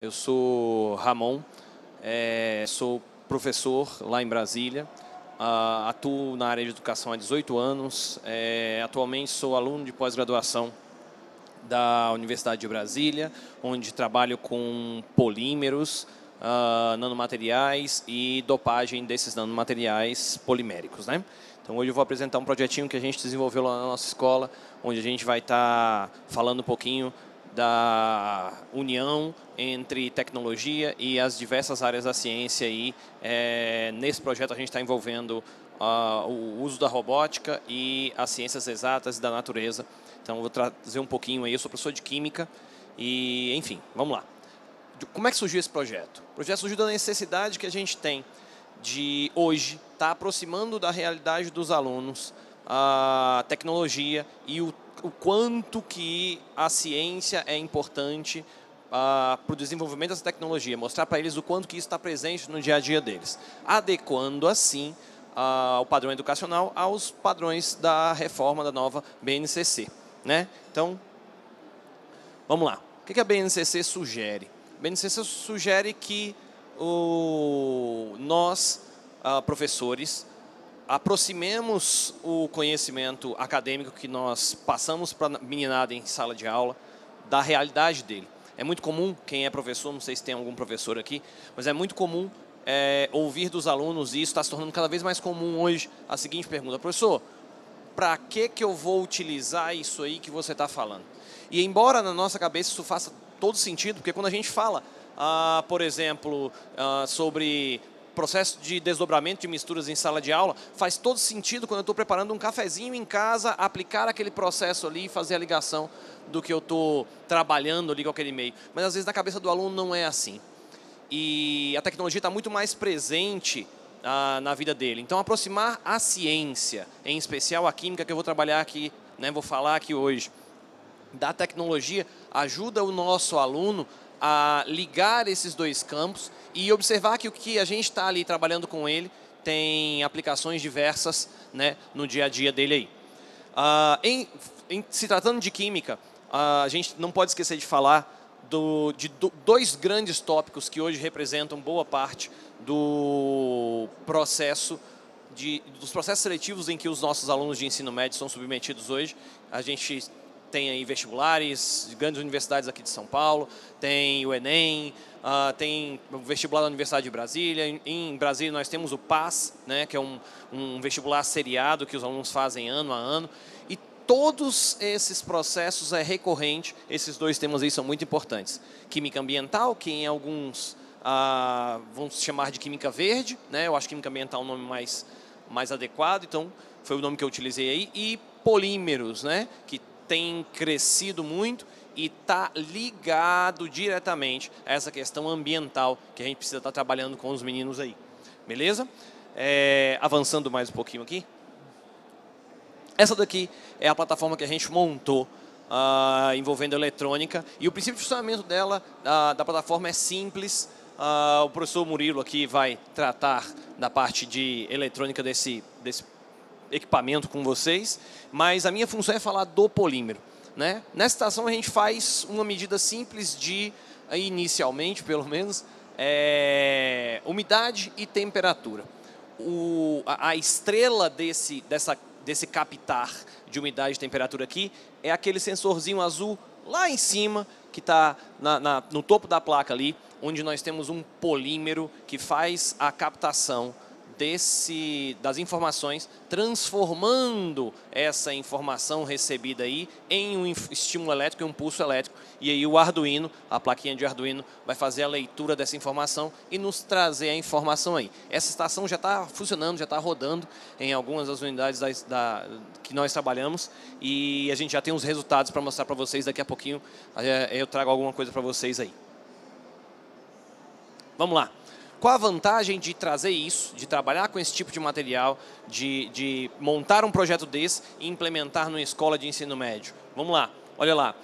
Eu sou Ramon, sou professor lá em Brasília, atuo na área de educação há 18 anos, atualmente sou aluno de pós-graduação da Universidade de Brasília, onde trabalho com polímeros, nanomateriais e dopagem desses nanomateriais poliméricos, né? Então hoje eu vou apresentar um projetinho que a gente desenvolveu lá na nossa escola, onde a gente vai estar falando um pouquinho da união entre tecnologia e as diversas áreas da ciência. E nesse projeto a gente está envolvendo o uso da robótica e as ciências exatas e da natureza. Então eu vou trazer um pouquinho aí, eu sou professor de química e, enfim, vamos lá. Como é que surgiu esse projeto? O projeto surgiu da necessidade que a gente tem de hoje estar aproximando da realidade dos alunos a tecnologia e o quanto que a ciência é importante para o desenvolvimento dessa tecnologia, mostrar para eles o quanto que isso está presente no dia a dia deles, adequando assim o padrão educacional aos padrões da reforma da nova BNCC, né? Então, vamos lá. O que a BNCC sugere? A BNCC sugere que nós, professores, aproximemos o conhecimento acadêmico que nós passamos para a meninada em sala de aula da realidade dele. É muito comum, quem é professor, não sei se tem algum professor aqui, mas é muito comum ouvir dos alunos, e isso está se tornando cada vez mais comum hoje, a seguinte pergunta: professor, para que eu vou utilizar isso aí que você está falando? E embora na nossa cabeça isso faça todo sentido, porque quando a gente fala, por exemplo, sobre processo de desdobramento de misturas em sala de aula, faz todo sentido quando eu estou preparando um cafezinho em casa, aplicar aquele processo ali e fazer a ligação do que eu estou trabalhando ali com aquele meio. Mas às vezes na cabeça do aluno não é assim. E a tecnologia está muito mais presente na vida dele. Então aproximar a ciência, em especial a química que eu vou trabalhar aqui, né, vou falar aqui hoje, da tecnologia, ajuda o nosso aluno a ligar esses dois campos e observar que o que a gente está ali trabalhando com ele tem aplicações diversas, né, no dia a dia dele aí. Se tratando de química, a gente não pode esquecer de falar de dois grandes tópicos que hoje representam boa parte dos processos seletivos em que os nossos alunos de ensino médio são submetidos hoje. A gente tem aí vestibulares de grandes universidades aqui de São Paulo, tem o Enem, tem o vestibular da Universidade de Brasília. Em Brasília nós temos o PAS, né, que é um vestibular seriado que os alunos fazem ano a ano. E todos esses processos é recorrente, esses dois temas aí são muito importantes. Química ambiental, que em alguns vamos chamar de química verde, né? Eu acho que química ambiental é um nome mais adequado, então foi o nome que eu utilizei aí. E polímeros, né, que tem crescido muito e está ligado diretamente a essa questão ambiental que a gente precisa estar trabalhando com os meninos aí. Beleza? Avançando mais um pouquinho aqui. Essa daqui é a plataforma que a gente montou envolvendo eletrônica. E o princípio de funcionamento dela, da plataforma, é simples. O professor Murilo aqui vai tratar da parte de eletrônica desse equipamento com vocês, mas a minha função é falar do polímero, né? Nessa estação a gente faz uma medida simples de, inicialmente pelo menos, umidade e temperatura. A estrela desse captar de umidade e temperatura aqui é aquele sensorzinho azul lá em cima, que está no topo da placa ali, onde nós temos um polímero que faz a captação das informações, transformando essa informação recebida aí em um estímulo elétrico e um pulso elétrico. E aí o Arduino, a plaquinha de Arduino, vai fazer a leitura dessa informação e nos trazer a informação aí. Essa estação já está funcionando, já está rodando em algumas das unidades que nós trabalhamos, e a gente já tem os resultados para mostrar para vocês. Daqui a pouquinho eu trago alguma coisa para vocês aí. Vamos lá. Qual a vantagem de trazer isso, de trabalhar com esse tipo de material, de montar um projeto desse e implementar numa escola de ensino médio? Vamos lá, olha lá.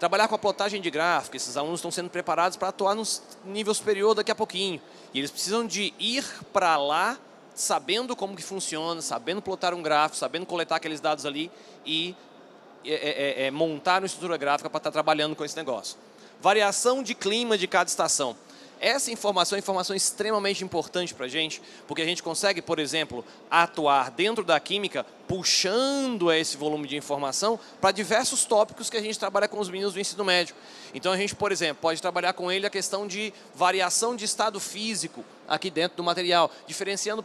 Trabalhar com a plotagem de gráfico, esses alunos estão sendo preparados para atuar no nível superior daqui a pouquinho. E eles precisam de ir para lá sabendo como que funciona, sabendo plotar um gráfico, sabendo coletar aqueles dados ali e montar uma estrutura gráfica para estar trabalhando com esse negócio. Variação de clima de cada estação. Essa informação é informação extremamente importante para a gente, porque a gente consegue, por exemplo, atuar dentro da química, puxando esse volume de informação para diversos tópicos que a gente trabalha com os meninos do ensino médio. Então a gente, por exemplo, pode trabalhar com ele a questão de variação de estado físico aqui dentro do material, diferenciando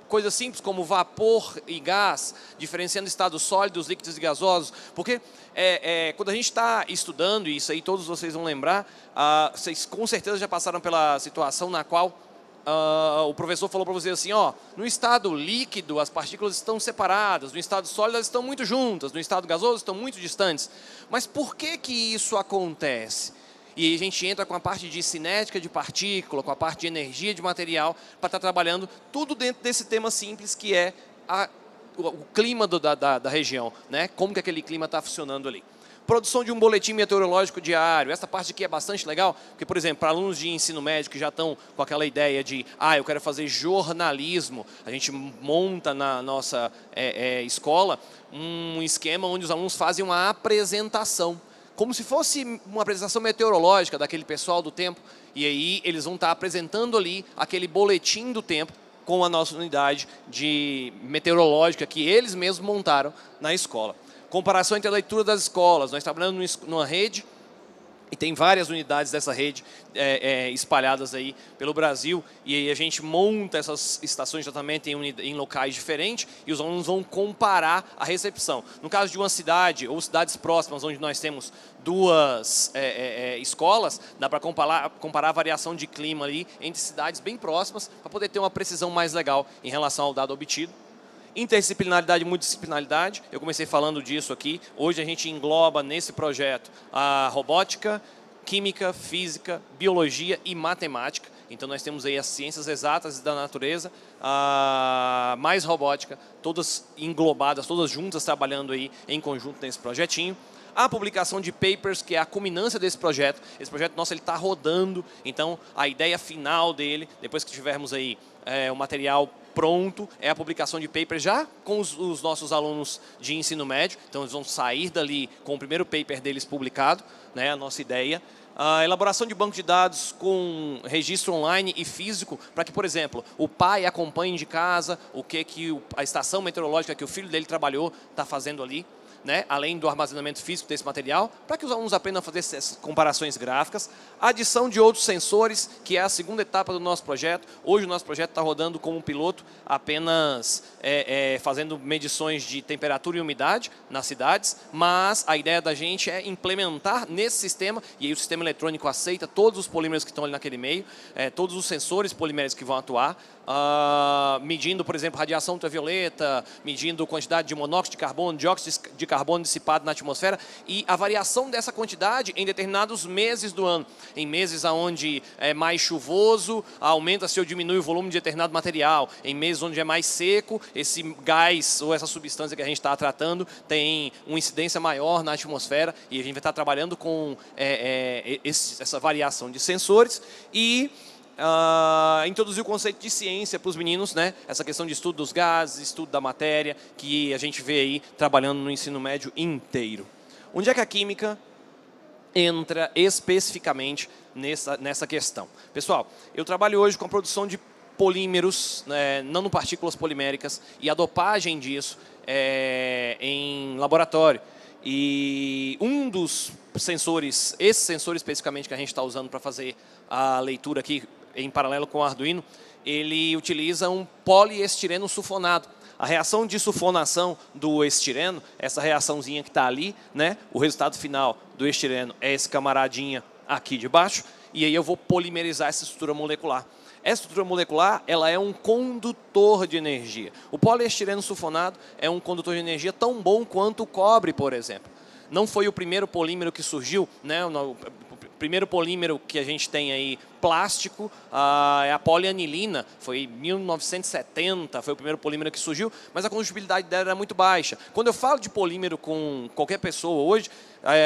coisas simples como vapor e gás, diferenciando estados sólidos, líquidos e gasosos, porque quando a gente está estudando, e isso aí todos vocês vão lembrar, vocês com certeza já passaram pela situação na qual o professor falou para vocês assim, ó, no estado líquido as partículas estão separadas, no estado sólido elas estão muito juntas, no estado gasoso estão muito distantes. Mas por que que isso acontece? E aí a gente entra com a parte de cinética de partícula, com a parte de energia de material, para estar trabalhando tudo dentro desse tema simples que é o clima da região, né? Como que aquele clima está funcionando ali. Produção de um boletim meteorológico diário. Essa parte aqui é bastante legal, porque, por exemplo, para alunos de ensino médio que já estão com aquela ideia de eu quero fazer jornalismo, a gente monta na nossa escola um esquema onde os alunos fazem uma apresentação, como se fosse uma apresentação meteorológica daquele pessoal do tempo, e aí eles vão estar apresentando ali aquele boletim do tempo com a nossa unidade de meteorológica que eles mesmos montaram na escola. Comparação entre a leitura das escolas. Nós trabalhamos numa rede e tem várias unidades dessa rede espalhadas aí pelo Brasil, e aí a gente monta essas estações de tratamento em locais diferentes e os alunos vão comparar a recepção. No caso de uma cidade ou cidades próximas onde nós temos duas escolas, dá para comparar a variação de clima ali entre cidades bem próximas para poder ter uma precisão mais legal em relação ao dado obtido. Interdisciplinaridade e multidisciplinaridade, eu comecei falando disso aqui. Hoje a gente engloba nesse projeto a robótica, química, física, biologia e matemática. Então nós temos aí as ciências exatas da natureza, mais robótica, todas englobadas, todas juntas trabalhando aí em conjunto nesse projetinho. A publicação de papers, que é a culminância desse projeto. Esse projeto nosso está rodando, então a ideia final dele, depois que tivermos aí o material pronto, é a publicação de papers já com os nossos alunos de ensino médio. Então eles vão sair dali com o primeiro paper deles publicado, né, a nossa ideia. A elaboração de banco de dados com registro online e físico, para que, por exemplo, o pai acompanhe de casa o que a estação meteorológica que o filho dele trabalhou está fazendo ali, né, além do armazenamento físico desse material, para que os alunos aprendam a fazer essas comparações gráficas. A adição de outros sensores, que é a segunda etapa do nosso projeto. Hoje o nosso projeto está rodando como um piloto, apenas fazendo medições de temperatura e umidade nas cidades, mas a ideia da gente é implementar nesse sistema, e aí o sistema eletrônico aceita todos os polímeros que estão ali naquele meio, todos os sensores poliméricos que vão atuar, medindo, por exemplo, radiação ultravioleta, medindo quantidade de monóxido de carbono, dióxido de carbono dissipado na atmosfera e a variação dessa quantidade em determinados meses do ano. Em meses onde é mais chuvoso, aumenta-se ou diminui o volume de determinado material. Em meses onde é mais seco, esse gás ou essa substância que a gente está tratando tem uma incidência maior na atmosfera, e a gente vai estar trabalhando com essa variação de sensores e introduzir o conceito de ciência para os meninos, né? Essa questão de estudo dos gases, estudo da matéria, que a gente vê aí trabalhando no ensino médio inteiro. Onde é que a química entra especificamente nessa questão? Pessoal, eu trabalho hoje com a produção de polímeros, nanopartículas poliméricas e a dopagem disso em laboratório. E um dos sensores, esse sensor especificamente que a gente está usando para fazer a leitura aqui em paralelo com o Arduino, ele utiliza um poliestireno sulfonado. A reação de sulfonação do estireno, essa reaçãozinha que está ali, né? O resultado final do estireno é esse camaradinha aqui de baixo, e aí eu vou polimerizar essa estrutura molecular. Essa estrutura molecular, ela é um condutor de energia. O poliestireno sulfonado é um condutor de energia tão bom quanto o cobre, por exemplo. Não foi o primeiro polímero que surgiu, né? O primeiro polímero que a gente tem aí plástico é a polianilina, foi em 1970, foi o primeiro polímero que surgiu, mas a condutibilidade dela era muito baixa. Quando eu falo de polímero com qualquer pessoa hoje,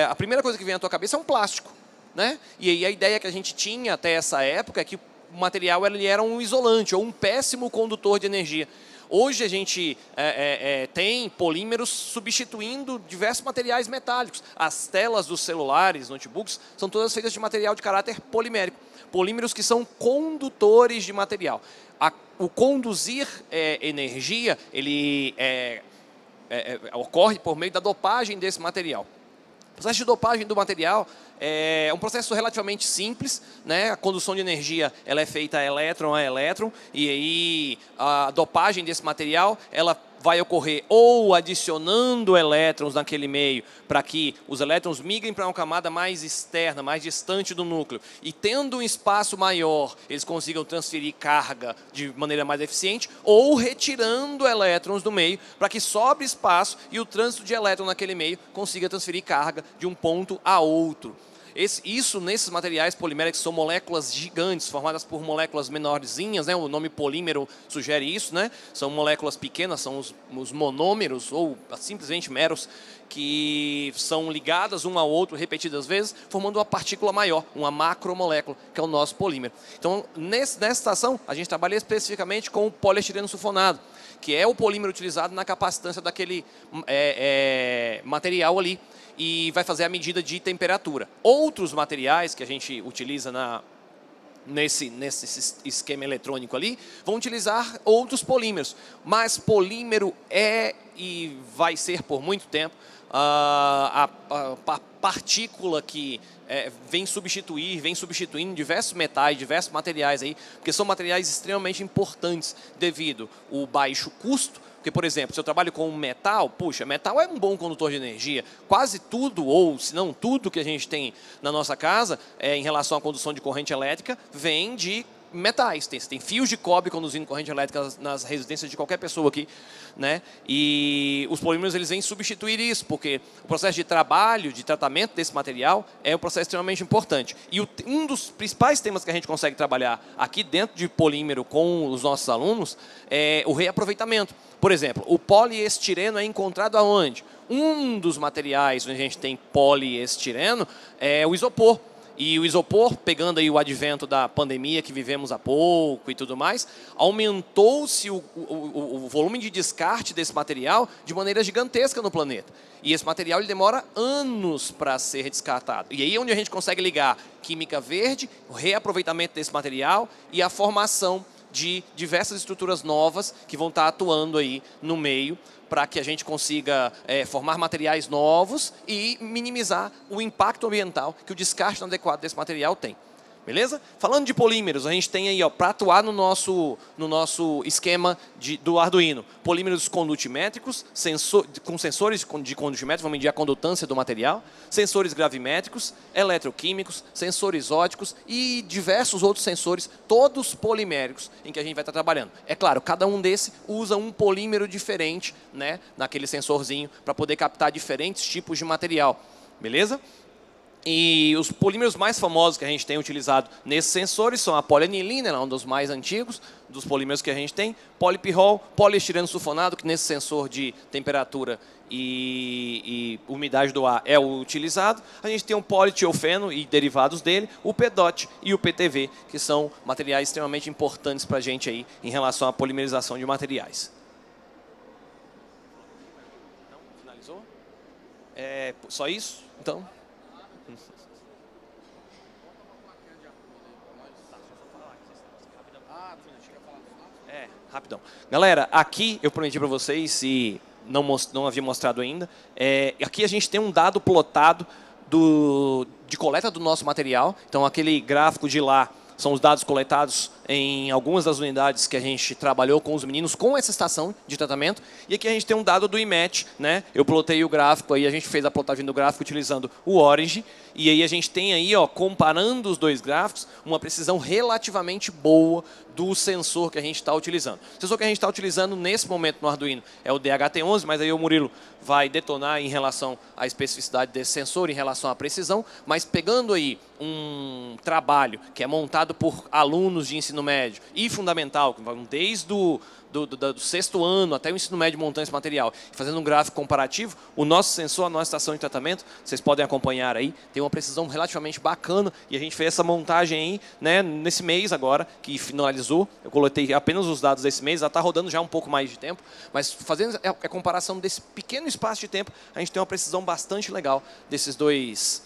a primeira coisa que vem à tua cabeça é um plástico, né? E aí a ideia que a gente tinha até essa época é que o material ele era um isolante ou um péssimo condutor de energia. Hoje a gente tem polímeros substituindo diversos materiais metálicos. As telas dos celulares, notebooks, são todas feitas de material de caráter polimérico. Polímeros que são condutores de material. O conduzir energia, ele ocorre por meio da dopagem desse material. O processo de dopagem do material é um processo relativamente simples, né? A condução de energia ela é feita elétron a elétron, e aí a dopagem desse material ela vai ocorrer ou adicionando elétrons naquele meio para que os elétrons migrem para uma camada mais externa, mais distante do núcleo, e tendo um espaço maior, eles consigam transferir carga de maneira mais eficiente, ou retirando elétrons do meio para que sobre espaço e o trânsito de elétron naquele meio consiga transferir carga de um ponto a outro. Isso nesses materiais poliméricos são moléculas gigantes, formadas por moléculas menorzinhas, né? O nome polímero sugere isso, né? São moléculas pequenas, são os monômeros, ou simplesmente meros, que são ligadas um ao outro repetidas vezes, formando uma partícula maior, uma macromolécula, que é o nosso polímero. Então, nessa estação, a gente trabalha especificamente com o poliestireno sulfonado, que é o polímero utilizado na capacitância daquele material ali, e vai fazer a medida de temperatura. Outros materiais que a gente utiliza nesse esquema eletrônico ali, vão utilizar outros polímeros. Mas polímero é e vai ser por muito tempo a partícula que vem substituindo diversos metais, diversos materiais aí, porque são materiais extremamente importantes devido ao baixo custo. Porque, por exemplo, se eu trabalho com metal, puxa, metal é um bom condutor de energia. Quase tudo, ou se não tudo que a gente tem na nossa casa, em relação à condução de corrente elétrica, vem de metais. Tem fios de cobre conduzindo corrente elétrica nas residências de qualquer pessoa aqui, né? E os polímeros eles vêm substituir isso, porque o processo de trabalho, de tratamento desse material é um processo extremamente importante. E um dos principais temas que a gente consegue trabalhar aqui dentro de polímero com os nossos alunos é o reaproveitamento. Por exemplo, o poliestireno é encontrado aonde? Um dos materiais onde a gente tem poliestireno é o isopor. E o isopor, pegando aí o advento da pandemia que vivemos há pouco e tudo mais, aumentou-se o volume de descarte desse material de maneira gigantesca no planeta. E esse material ele demora anos para ser descartado. E aí é onde a gente consegue ligar química verde, o reaproveitamento desse material e a formação de diversas estruturas novas que vão estar atuando aí no meio para que a gente consiga formar materiais novos e minimizar o impacto ambiental que o descarte inadequado desse material tem. Beleza? Falando de polímeros, a gente tem aí, para atuar no nosso esquema do Arduino, polímeros condutimétricos, com sensores de condutimétrico, vão medir a condutância do material, sensores gravimétricos, eletroquímicos, sensores ópticos e diversos outros sensores, todos poliméricos, em que a gente vai estar trabalhando. É claro, cada um desses usa um polímero diferente, né, naquele sensorzinho, para poder captar diferentes tipos de material. Beleza? E os polímeros mais famosos que a gente tem utilizado nesses sensores são a polianilina, um dos mais antigos dos polímeros que a gente tem, polipirrol, poliestireno sulfonado, que nesse sensor de temperatura e umidade do ar é o utilizado. A gente tem o politiofeno e derivados dele, o PEDOT e o PTV, que são materiais extremamente importantes para a gente aí em relação à polimerização de materiais. Não? Finalizou? Só isso? Então... Rapidão. Galera, aqui eu prometi para vocês, se não havia mostrado ainda, aqui a gente tem um dado plotado de coleta do nosso material. Então, aquele gráfico de lá são os dados coletados em algumas das unidades que a gente trabalhou com os meninos com essa estação de tratamento. E aqui a gente tem um dado do IMET, né? Eu plotei o gráfico aí, a gente fez a plotagem do gráfico utilizando o Orange. E aí a gente tem aí, comparando os dois gráficos, uma precisão relativamente boa do sensor que a gente está utilizando. O sensor que a gente está utilizando nesse momento no Arduino é o DHT11, mas aí o Murilo vai detonar em relação à especificidade desse sensor, em relação à precisão. Mas pegando aí um trabalho que é montado por alunos de ensino ensino médio e fundamental, que vão desde o do sexto ano até o ensino médio montando esse material, fazendo um gráfico comparativo, o nosso sensor, a nossa estação de tratamento, vocês podem acompanhar aí, tem uma precisão relativamente bacana, e a gente fez essa montagem aí, né, nesse mês agora, que finalizou. Eu coletei apenas os dados desse mês, já está rodando já um pouco mais de tempo, mas fazendo a comparação desse pequeno espaço de tempo, a gente tem uma precisão bastante legal desses dois,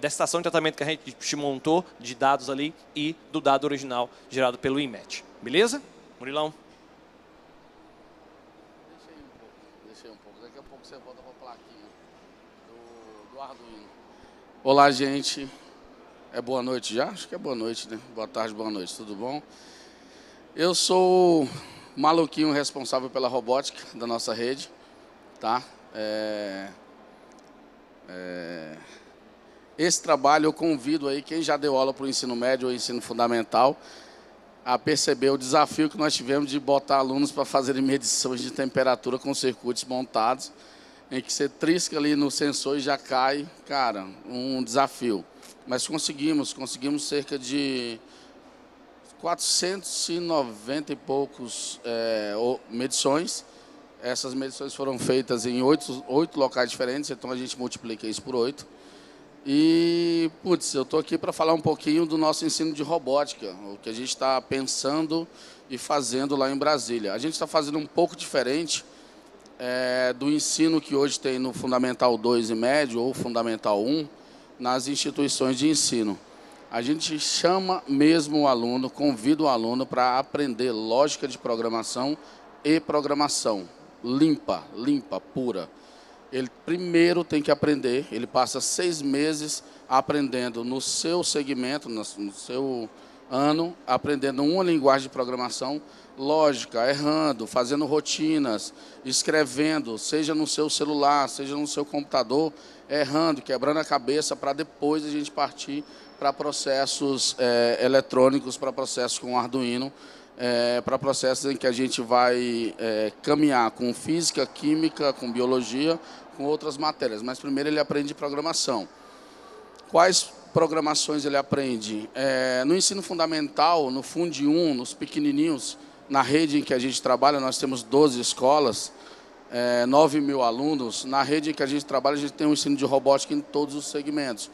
dessa estação de tratamento que a gente te montou, de dados ali, e do dado original gerado pelo IMET. Beleza? Murilão? Deixei um pouco. Daqui a pouco você volta para a plaquinha do Arduino. Olá, gente. É boa noite já? Acho que é boa noite, né? Boa tarde, boa noite. Tudo bom? Eu sou o maluquinho responsável pela robótica da nossa rede, tá? Esse trabalho eu convido aí quem já deu aula para o ensino médio ou ensino fundamental a perceber o desafio que nós tivemos de botar alunos para fazerem medições de temperatura com circuitos montados, em que você trisca ali no sensor e já cai, cara, um desafio. Mas conseguimos cerca de 490 e poucos medições. Essas medições foram feitas em 8 locais diferentes, então a gente multiplica isso por 8. E, putz, eu estou aqui para falar um pouquinho do nosso ensino de robótica, o que a gente está pensando e fazendo lá em Brasília. A gente está fazendo um pouco diferente do ensino que hoje tem no Fundamental 2 e médio, ou Fundamental 1, nas instituições de ensino. A gente chama mesmo o aluno, convida o aluno para aprender lógica de programação e programação limpa, pura. Ele primeiro tem que aprender, ele passa 6 meses aprendendo no seu segmento, no seu ano, aprendendo uma linguagem de programação, lógica, errando, fazendo rotinas, escrevendo, seja no seu celular, seja no seu computador, errando, quebrando a cabeça, para depois a gente partir para processos eletrônicos, para processos com Arduino, para processos em que a gente vai caminhar com física, química, com biologia, com outras matérias. Mas primeiro ele aprende programação. Quais programações ele aprende? No ensino fundamental, no Fundi 1, nos pequenininhos, na rede em que a gente trabalha, nós temos 12 escolas, 9 mil alunos. Na rede em que a gente trabalha, a gente tem um ensino de robótica em todos os segmentos,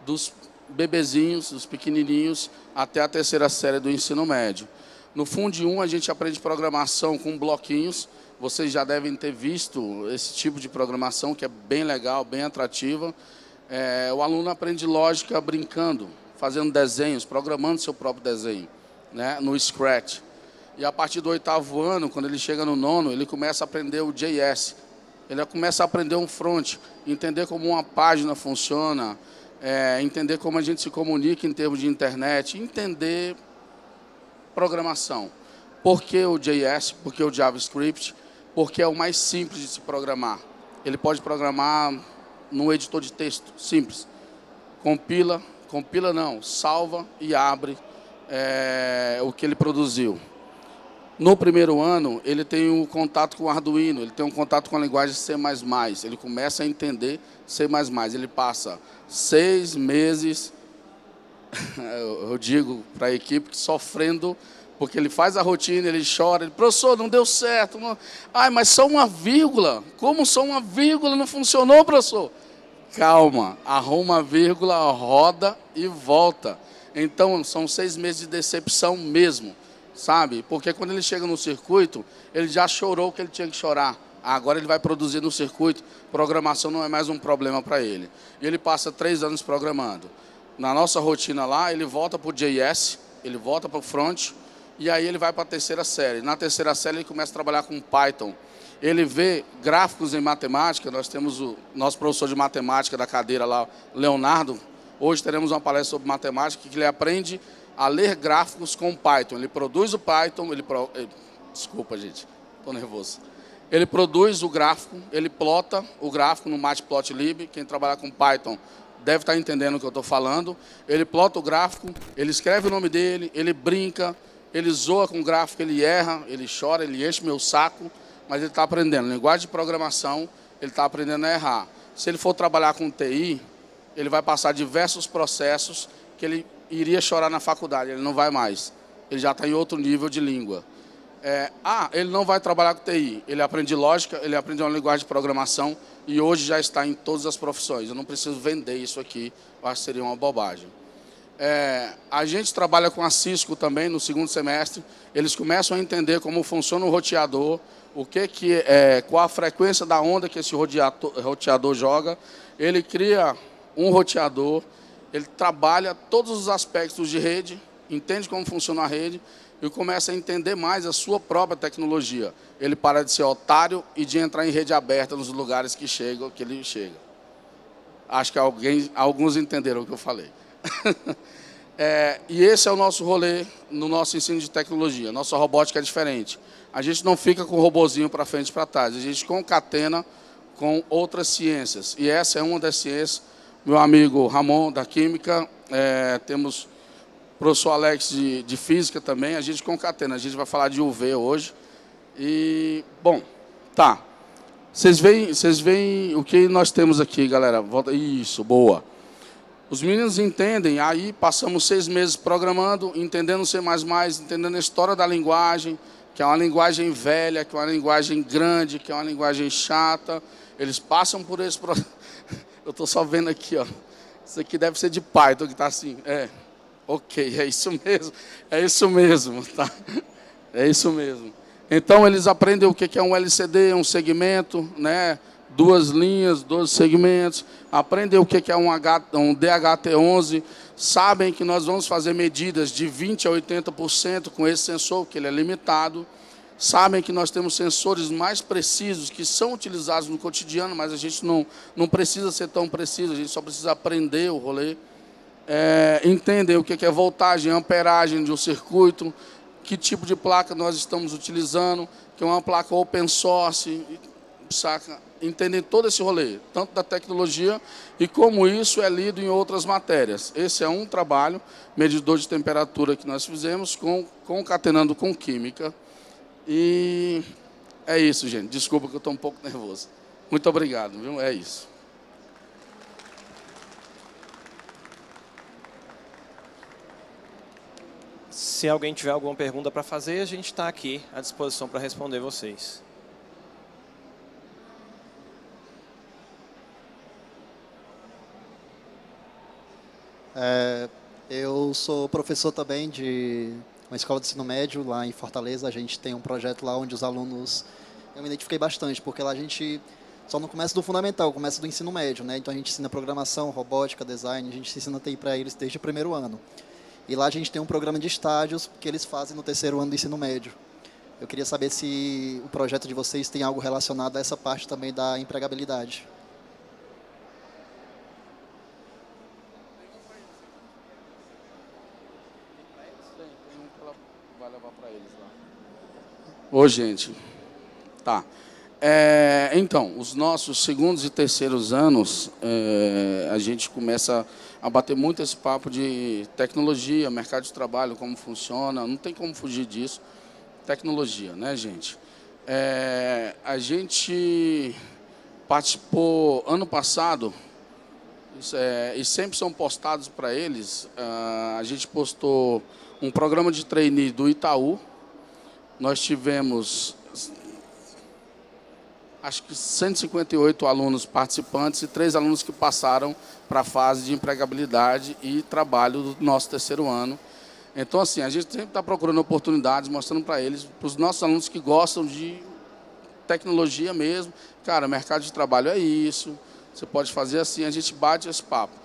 dos bebezinhos, dos pequenininhos, até a 3ª série do ensino médio. No Fundi 1, a gente aprende programação com bloquinhos. Vocês já devem ter visto esse tipo de programação, que é bem legal, bem atrativa. O aluno aprende lógica brincando, fazendo desenhos, programando seu próprio desenho, né, no Scratch. E a partir do 8º ano, quando ele chega no 9º, ele começa a aprender o JS. Ele começa a aprender um front, entender como uma página funciona, entender como a gente se comunica em termos de internet, entender programação. Por que o JS? Por que o JavaScript? Porque é o mais simples de se programar. Ele pode programar num editor de texto, simples. Compila não, salva e abre o que ele produziu. No primeiro ano, ele tem um contato com o Arduino, ele tem um contato com a linguagem C++. Ele começa a entender C++. Ele passa 6 meses, eu digo para a equipe, sofrendo, porque ele faz a rotina, ele chora, professor, não deu certo. Não... Ai, mas só uma vírgula. Como só uma vírgula não funcionou, professor? Calma, arruma a vírgula, roda e volta. Então, são 6 meses de decepção mesmo, sabe? Porque quando ele chega no circuito, ele já chorou o que ele tinha que chorar. Agora ele vai produzir no circuito, programação não é mais um problema para ele. E ele passa 3 anos programando. Na nossa rotina lá, ele volta para o JS, ele volta para o front, e aí ele vai para a 3ª série. Na 3ª série ele começa a trabalhar com Python. Ele vê gráficos em matemática, nós temos o nosso professor de matemática da cadeira lá, Leonardo. Hoje teremos uma palestra sobre matemática, que ele aprende a ler gráficos com Python. Ele produz o Python, desculpa, gente, estou nervoso. Ele produz o gráfico, ele plota o gráfico no Matplotlib. Quem trabalhar com Python deve estar entendendo o que eu estou falando. Ele plota o gráfico, ele escreve o nome dele, ele brinca, ele zoa com o gráfico, ele erra, ele chora, ele enche meu saco, mas ele está aprendendo. Linguagem de programação, ele está aprendendo a errar. Se ele for trabalhar com TI, ele vai passar diversos processos que ele iria chorar na faculdade, ele não vai mais. ele já está em outro nível de língua. Ele não vai trabalhar com TI, ele aprende lógica, ele aprende uma linguagem de programação e hoje já está em todas as profissões. Eu não preciso vender isso aqui, eu acho que seria uma bobagem. A gente trabalha com a Cisco também no segundo semestre, eles começam a entender como funciona o roteador, qual a frequência da onda que esse roteador joga. Ele cria um roteador, ele trabalha todos os aspectos de rede, entende como funciona a rede e começa a entender mais a sua própria tecnologia. Ele para de ser otário e de entrar em rede aberta nos lugares que ele chega. Acho que alguns entenderam o que eu falei. E esse é o nosso rolê no nosso ensino de tecnologia. Nossa robótica é diferente. A gente não fica com o robozinho para frente e para trás. A gente concatena com outras ciências. E essa é uma das ciências. Meu amigo Ramon, da Química. Temos o professor Alex, de Física também. A gente concatena. A gente vai falar de UV hoje. E, bom, tá. Vocês veem o que nós temos aqui, galera. Isso, boa. Os meninos entendem, aí passamos 6 meses programando, entendendo C++, entendendo a história da linguagem, que é uma linguagem velha, que é uma linguagem grande, que é uma linguagem chata. Eles passam por esse processo. Eu estou só vendo aqui, ó. Isso aqui deve ser de Python, que está assim. Ok, é isso mesmo, tá? É isso mesmo. Então, eles aprendem o que é um LCD, um segmento, né? 2 linhas, 12 segmentos, aprendem o que é um DHT11, sabem que nós vamos fazer medidas de 20% a 80% com esse sensor, que ele é limitado, sabem que nós temos sensores mais precisos que são utilizados no cotidiano, mas a gente não precisa ser tão preciso, a gente só precisa aprender o rolê. Entendem o que é voltagem, amperagem de um circuito, que tipo de placa nós estamos utilizando, que é uma placa open source, saca? Entendem todo esse rolê, tanto da tecnologia e como isso é lido em outras matérias. Esse é um trabalho, medidor de temperatura que nós fizemos, concatenando com química. E é isso, gente. Desculpa que eu estou um pouco nervoso. Muito obrigado, viu? É isso. Se alguém tiver alguma pergunta para fazer, a gente está aqui à disposição para responder vocês. Eu sou professor também de uma escola de ensino médio lá em Fortaleza. A gente tem um projeto lá onde os alunos... Eu me identifiquei bastante, porque lá a gente só não começa do fundamental, começa do ensino médio, né? Então a gente ensina programação, robótica, design, a gente ensina TI para eles desde o primeiro ano. E lá a gente tem um programa de estágios que eles fazem no terceiro ano do ensino médio. Eu queria saber se o projeto de vocês tem algo relacionado a essa parte também da empregabilidade. Ô, gente, tá. Então, os nossos segundos e terceiros anos, a gente começa a bater muito esse papo de tecnologia, mercado de trabalho, como funciona, não tem como fugir disso. Tecnologia, né, gente? A gente participou ano passado, e sempre são postados para eles, a gente postou um programa de trainee do Itaú. Nós tivemos, acho que 158 alunos participantes e 3 alunos que passaram para a fase de empregabilidade e trabalho do nosso terceiro ano. Então, assim, a gente sempre está procurando oportunidades, mostrando para eles, para os nossos alunos que gostam de tecnologia mesmo. Cara, mercado de trabalho é isso, você pode fazer assim, a gente bate esse papo.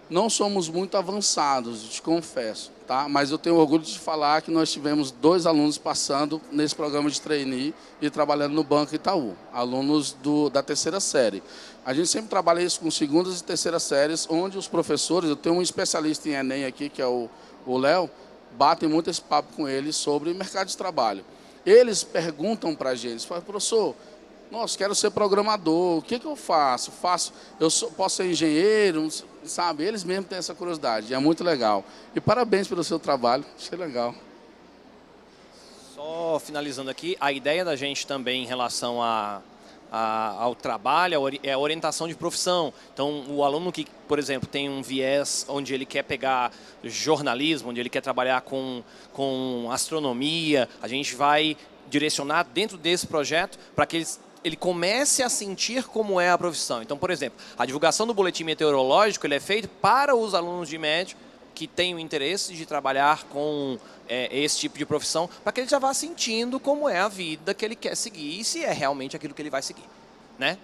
Não somos muito avançados, te confesso, tá? Mas eu tenho orgulho de falar que nós tivemos 2 alunos passando nesse programa de trainee e trabalhando no Banco Itaú, alunos da terceira série. A gente sempre trabalha isso com segundas e terceiras séries, onde os professores, eu tenho um especialista em Enem aqui, que é o Léo, batem muito esse papo com eles sobre mercado de trabalho. Eles perguntam para a gente, falam, professor, nossa, quero ser programador, o que eu faço? Posso ser engenheiro, sabe? Eles mesmos têm essa curiosidade, é muito legal. E parabéns pelo seu trabalho, achei legal. Só finalizando aqui, a ideia da gente também em relação a ao trabalho é a orientação de profissão. Então, o aluno que, por exemplo, tem um viés onde ele quer pegar jornalismo, onde ele quer trabalhar com astronomia, a gente vai direcionar dentro desse projeto para que ele comece a sentir como é a profissão. Então, por exemplo, a divulgação do boletim meteorológico ele é feito para os alunos de médio que têm o interesse de trabalhar com esse tipo de profissão, para que ele já vá sentindo como é a vida que ele quer seguir e se é realmente aquilo que ele vai seguir, né?